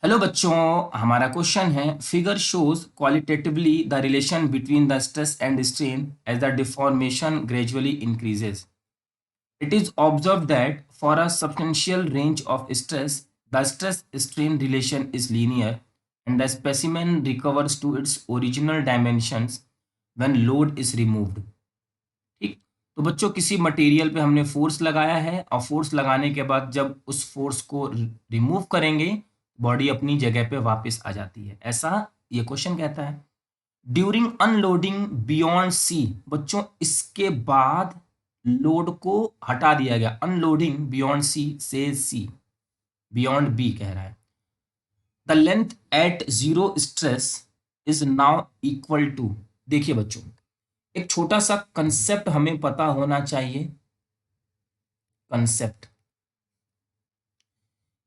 Hello बच्चों, हमारा question है figure shows qualitatively the relation between the stress and strain as the deformation gradually increases. It is observe that for a substantial range of stress the stress strain relation is linear and the specimen recovers to its original dimensions when load is removed. ठीक. तो बच्चों, किसी material पे हमने force लगाया है और force लगाने के बाद जब उस फोर्स को रिमूव करेंगे, बॉडी अपनी जगह पे वापस आ जाती है, ऐसा ये क्वेश्चन कहता है. During unloading beyond C. बच्चों, इसके बाद लोड को हटा दिया गया. अनलोडिंग बियॉन्ड सी से सी, बियॉन्ड बी कह रहा है. The length at zero stress is now equal to. देखिए बच्चों, एक छोटा सा कंसेप्ट हमें पता होना चाहिए. कंसेप्ट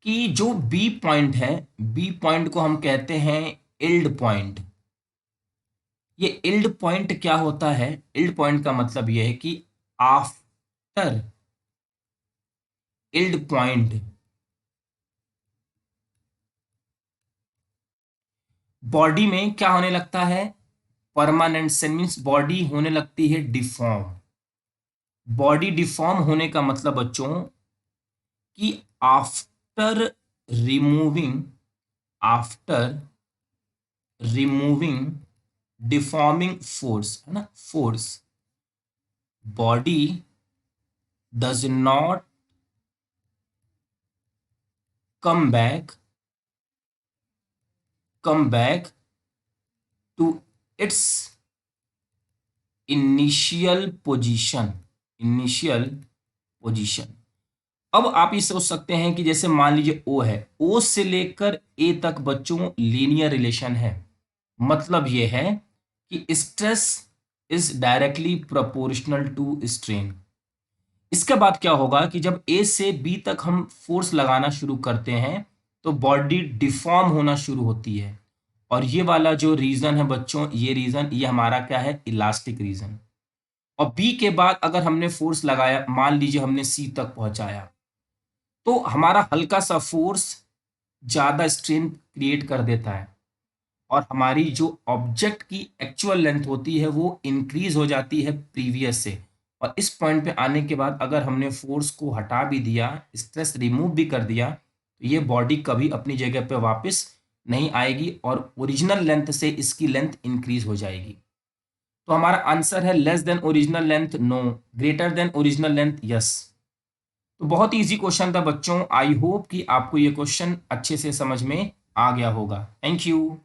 कि जो बी पॉइंट है, बी पॉइंट को हम कहते हैं इल्ड पॉइंट. ये इल्ड पॉइंट क्या होता है? इल्ड पॉइंट का मतलब यह है कि आफ्टर इल्ड पॉइंट बॉडी में क्या होने लगता है? परमानेंट सेन मीन्स बॉडी होने लगती है डिफॉर्म. बॉडी डिफॉर्म होने का मतलब बच्चों कि after removing after removing deforming force, है ना, force, body does not come back to its initial position. अब आप ये सोच सकते हैं कि जैसे मान लीजिए ओ है, ओ से लेकर ए तक बच्चों लीनियर रिलेशन है. मतलब ये है कि stress is directly proportional to strain. इसके बाद क्या होगा कि जब ए से बी तक हम फोर्स लगाना शुरू करते हैं तो बॉडी डिफॉर्म होना शुरू होती है. और ये वाला जो रीजन है बच्चों, ये रीजन, ये हमारा क्या है? Elastic reason. और बी के बाद अगर हमने फोर्स लगाया, मान लीजिए हमने सी तक पहुंचाया, तो हमारा हल्का सा फोर्स ज्यादा स्ट्रेन क्रिएट कर देता है और हमारी जो ऑब्जेक्ट की एक्चुअल लेंथ होती है वो इंक्रीज हो जाती है प्रीवियस से. और इस पॉइंट पे आने के बाद अगर हमने फोर्स को हटा भी दिया, स्ट्रेस रिमूव भी कर दिया, तो ये बॉडी कभी अपनी जगह पे वापस नहीं आएगी और ओरिजिनल लेंथ से इसकी लेंथ इंक्रीज हो जाएगी. तो हमारा आंसर है less than original length no, greater than original length yes. तो बहुत इजी क्वेश्चन था बच्चों. आई होप कि आपको ये क्वेश्चन अच्छे से समझ में आ गया होगा. Thank you.